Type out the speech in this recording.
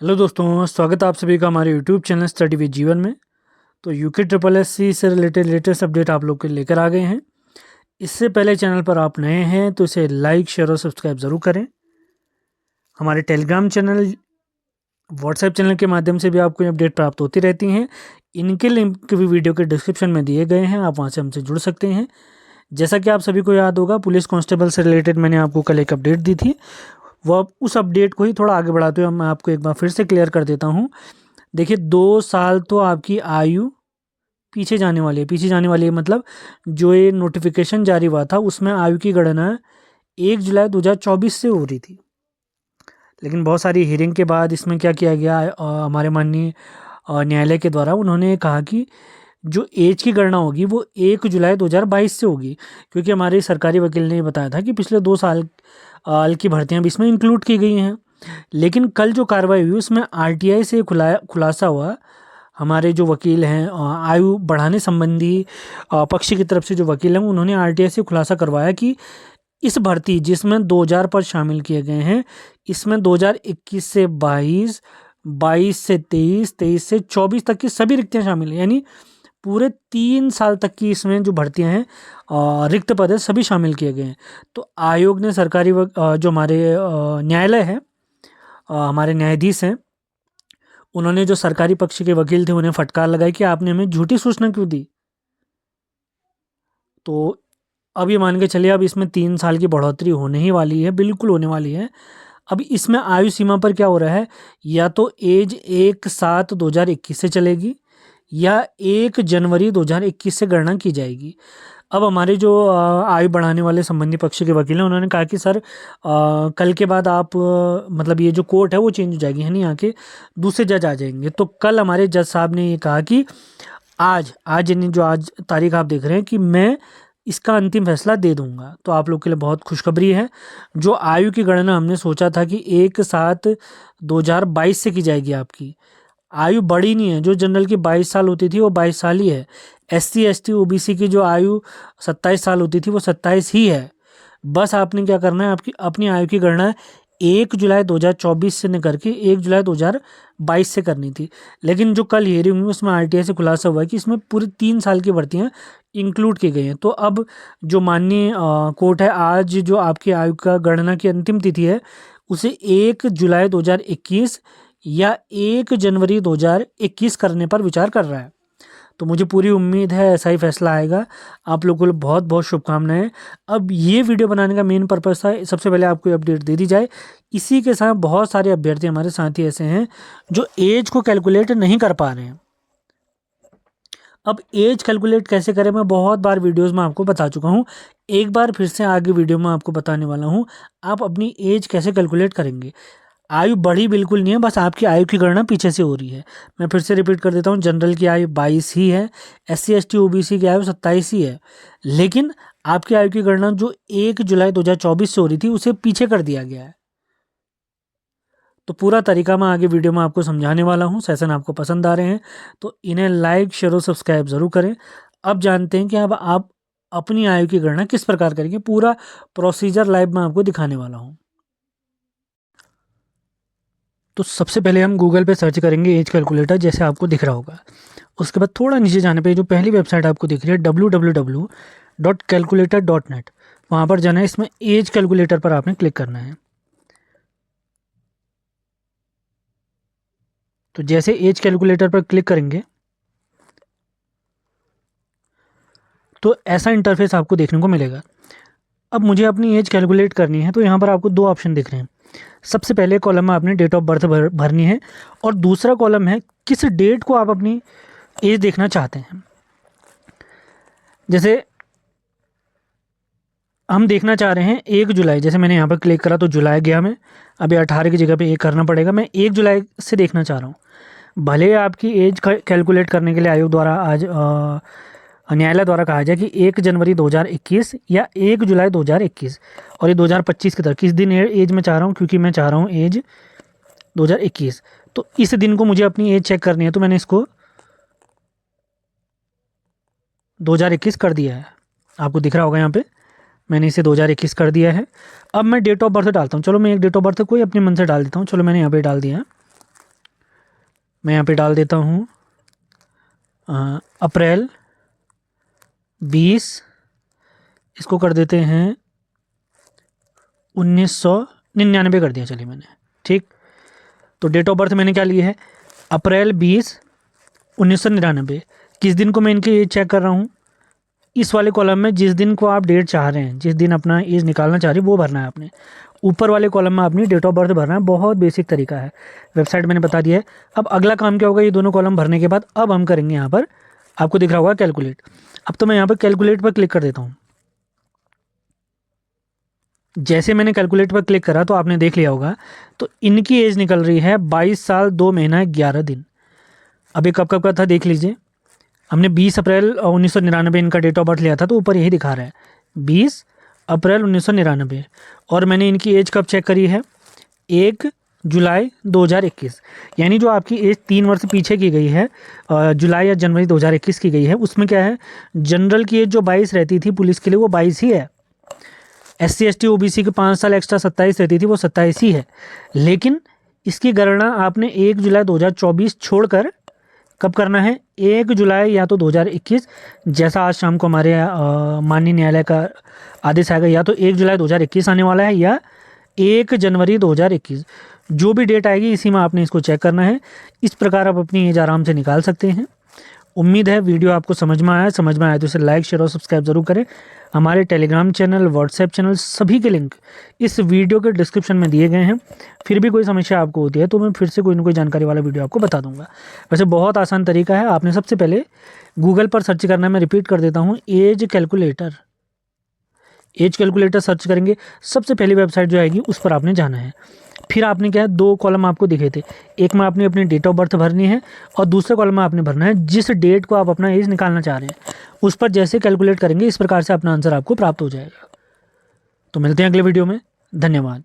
Hello दोस्तों, स्वागत है आप सभी का हमारे यूट्यूब चैनल स्टडी विद जीवन में। तो यूके ट्रिपल एस सी से रिलेटेड लेटेस्ट अपडेट आप लोग के लेकर आ गए हैं। इससे पहले चैनल पर आप नए हैं तो इसे लाइक शेयर और सब्सक्राइब ज़रूर करें। हमारे टेलीग्राम चैनल, व्हाट्सएप चैनल के माध्यम से भी आपको अपडेट प्राप्त होती रहती हैं। इनके लिंक भी वीडियो के डिस्क्रिप्शन में दिए गए हैं, आप वहाँ से हमसे जुड़ सकते हैं। जैसा कि आप सभी को याद होगा, पुलिस कांस्टेबल से रिलेटेड मैंने आपको कल एक अपडेट दी थी। वो अब उस अपडेट को ही थोड़ा आगे बढ़ाते हुए मैं आपको एक बार फिर से क्लियर कर देता हूँ। देखिए, 2 साल तो आपकी आयु पीछे जाने वाली है। पीछे जाने वाली है मतलब जो ये नोटिफिकेशन जारी हुआ था उसमें आयु की गणना 1 जुलाई 2024 से हो रही थी। लेकिन बहुत सारी हियरिंग के बाद इसमें क्या किया गया, हमारे माननीय न्यायालय के द्वारा उन्होंने कहा कि जो एज की गणना होगी वो 1 जुलाई 2022 से होगी। क्योंकि हमारे सरकारी वकील ने बताया था कि पिछले 2 साल की भर्तियां भी इसमें इंक्लूड की गई हैं। लेकिन कल जो कार्रवाई हुई उसमें आरटीआई से खुलासा हुआ। हमारे जो वकील हैं, आयु बढ़ाने संबंधी पक्ष की तरफ से जो वकील हैं, उन्होंने आरटीआई से खुलासा करवाया कि इस भर्ती जिसमें 2000 पद शामिल किए गए हैं, इसमें 2021 से 22, 22 से 23, 23 से 24 तक की सभी रिक्तियां शामिल हैं। यानी पूरे 3 साल तक की इसमें जो भर्तियां हैं, रिक्त पद है, सभी शामिल किए गए हैं। तो आयोग ने सरकारी जो हमारे न्यायालय है, हमारे न्यायाधीश हैं, उन्होंने जो सरकारी पक्ष के वकील थे उन्हें फटकार लगाई कि आपने हमें झूठी सूचना क्यों दी। तो अब ये मान के चलिए, अब इसमें 3 साल की बढ़ोतरी होने ही वाली है, बिल्कुल होने वाली है। अब इसमें आयु सीमा पर क्या हो रहा है, या तो एज 1/7/2021 से चलेगी या 1 जनवरी 2021 से गणना की जाएगी। अब हमारे जो आयु बढ़ाने वाले संबंधी पक्ष के वकील हैं, उन्होंने कहा कि सर, कल के बाद आप मतलब ये जो कोर्ट है वो चेंज हो जाएगी, है नहीं, यहाँ के दूसरे जज आ जाएंगे। तो कल हमारे जज साहब ने ये कहा कि आज यानी जो आज तारीख आप देख रहे हैं कि मैं इसका अंतिम फैसला दे दूंगा। तो आप लोग के लिए बहुत खुशखबरी है। जो आयु की गणना हमने सोचा था कि 1/7/2022 से की जाएगी, आपकी आयु बढ़ी नहीं है। जो जनरल की 22 साल होती थी वो 22 साल ही है। SC ST OBC की जो आयु 27 साल होती थी वो 27 ही है। बस आपने क्या करना है, आपकी अपनी आयु की गणना 1 जुलाई 2024 से न करके 1 जुलाई 2022 से करनी थी। लेकिन जो कल हियरिंग हुई उसमें आरटीआई से खुलासा हुआ है कि इसमें पूरे 3 साल की भर्तियां इंक्लूड की गई हैं। तो अब जो माननीय कोर्ट है, आज जो आपकी आयु का गणना की अंतिम तिथि है उसे 1 जुलाई 2021 या 1 जनवरी 2021 करने पर विचार कर रहा है। तो मुझे पूरी उम्मीद है ऐसा ही फैसला आएगा। आप लोगों को बहुत बहुत शुभकामनाएं। अब ये वीडियो बनाने का मेन पर्पस था, सबसे पहले आपको अपडेट दे दी जाए। इसी के साथ बहुत सारे अभ्यर्थी हमारे साथी ऐसे हैं जो एज को कैलकुलेट नहीं कर पा रहे हैं। अब एज कैलकुलेट कैसे करें, मैं बहुत बार वीडियोस में आपको बता चुका हूँ। एक बार फिर से आगे वीडियो में आपको बताने वाला हूँ, आप अपनी एज कैसे कैलकुलेट करेंगे। आयु बढ़ी बिल्कुल नहीं है, बस आपकी आयु की गणना पीछे से हो रही है। मैं फिर से रिपीट कर देता हूँ, जनरल की आयु 22 ही है, SC ST OBC की आयु 27 ही है। लेकिन आपकी आयु की गणना जो 1 जुलाई 2024 से हो रही थी उसे पीछे कर दिया गया है। तो पूरा तरीका मैं आगे वीडियो में आपको समझाने वाला हूँ। सेशन आपको पसंद आ रहे हैं तो इन्हें लाइक शेयर और सब्सक्राइब ज़रूर करें। अब जानते हैं कि अब आप अपनी आयु की गणना किस प्रकार करेंगे। पूरा प्रोसीजर लाइव में आपको दिखाने वाला हूँ। तो सबसे पहले हम गूगल पे सर्च करेंगे एज कैलकुलेटर, जैसे आपको दिख रहा होगा। उसके बाद थोड़ा नीचे जाने पे जो पहली वेबसाइट आपको दिख रही है www.calculator.net, वहाँ पर जाना है। इसमें एज कैलकुलेटर पर आपने क्लिक करना है। तो जैसे एज कैलकुलेटर पर क्लिक करेंगे तो ऐसा इंटरफेस आपको देखने को मिलेगा। अब मुझे अपनी एज कैलकुलेट करनी है तो यहाँ पर आपको 2 ऑप्शन दिख रहे हैं। सबसे पहले कॉलम में आपने डेट ऑफ बर्थ भरनी है और दूसरा कॉलम है किस डेट को आप अपनी एज देखना चाहते हैं। जैसे हम देखना चाह रहे हैं 1 जुलाई, जैसे मैंने यहाँ पर क्लिक करा तो जुलाई गया, मैं अभी 18 की जगह पे 1 करना पड़ेगा। मैं 1 जुलाई से देखना चाह रहा हूँ। भले आपकी एज कैलकुलेट करने के लिए आयोग द्वारा आज न्यायालय द्वारा कहा जाए कि 1 जनवरी 2021 या 1 जुलाई 2021, और ये 2025 की तरह किस दिन एज में चाह रहा हूँ, क्योंकि मैं चाह रहा हूँ एज 2021। तो इस दिन को मुझे अपनी एज चेक करनी है, तो मैंने इसको 2021 कर दिया है। आपको दिख रहा होगा यहाँ पे मैंने इसे 2021 कर दिया है। अब मैं डेट ऑफ बर्थ डालता हूँ। चलो मैं एक डेट ऑफ बर्थ कोई अपने मन से डाल देता हूँ। चलो मैंने यहाँ पे डाल दिया है मैं यहाँ पे डाल देता हूँ अप्रैल 20, इसको कर देते हैं 1999 कर दिया, चलिए मैंने, ठीक। तो डेट ऑफ बर्थ मैंने क्या ली है, अप्रैल 20 1999। किस दिन को मैं इनकी एज चेक कर रहा हूँ, इस वाले कॉलम में जिस दिन को आप डेट चाह रहे हैं, जिस दिन अपना एज निकालना चाह रहे हैं वो भरना है आपने। ऊपर वाले कॉलम में अपनी डेट ऑफ बर्थ भरना है। बहुत बेसिक तरीका है, वेबसाइट मैंने बता दिया है। अब अगला काम क्या होगा, ये दोनों कॉलम भरने के बाद अब हम करेंगे यहाँ पर, आपको दिख रहा होगा कैलकुलेट। अब तो मैं यहाँ पर कैलकुलेट पर क्लिक कर देता हूँ। जैसे मैंने कैलकुलेट पर क्लिक करा तो आपने देख लिया होगा, तो इनकी एज निकल रही है 22 साल 2 महीना 11 दिन। अब ये कब कब का था देख लीजिए। हमने 20 अप्रैल 1999 इनका डेट ऑफ बर्थ लिया था, तो ऊपर यही दिखा रहा है 20 अप्रैल 1999। और मैंने इनकी एज कब चेक करी है, 1 जुलाई 2021। यानी जो आपकी एज 3 वर्ष पीछे की गई है, जुलाई या जनवरी 2021 की गई है, उसमें क्या है, जनरल की एज जो 22 रहती थी पुलिस के लिए वो 22 ही है। SC ST OBC के 5 साल एक्स्ट्रा 27 रहती थी, वो 27 ही है। लेकिन इसकी गणना आपने 1 जुलाई 2024 छोड़कर कब करना है, 1 जुलाई या तो 2021, जैसा आज शाम को हमारे माननीय न्यायालय का आदेश आएगा, या तो 1 जुलाई 2021 आने वाला है या 1 जनवरी 2021। जो भी डेट आएगी इसी में आपने इसको चेक करना है। इस प्रकार आप अपनी एज आराम से निकाल सकते हैं। उम्मीद है वीडियो आपको समझ में आया तो इसे लाइक शेयर और सब्सक्राइब जरूर करें। हमारे टेलीग्राम चैनल, व्हाट्सएप चैनल, सभी के लिंक इस वीडियो के डिस्क्रिप्शन में दिए गए हैं। फिर भी कोई समस्या आपको होती है तो मैं फिर से कोई ना कोई जानकारी वाला वीडियो आपको बता दूंगा। वैसे बहुत आसान तरीका है, आपने सबसे पहले गूगल पर सर्च करना है। मैं रिपीट कर देता हूँ, एज कैलकुलेटर सर्च करेंगे, सबसे पहली वेबसाइट जो आएगी उस पर आपने जाना है। फिर आपने क्या है, 2 कॉलम आपको दिखे थे, एक में आपने अपनी डेट ऑफ बर्थ भरनी है और दूसरे कॉलम में आपने भरना है जिस डेट को आप अपना एज निकालना चाह रहे हैं। उस पर जैसे कैलकुलेट करेंगे इस प्रकार से अपना आंसर आपको प्राप्त हो जाएगा। तो मिलते हैं अगले वीडियो में, धन्यवाद।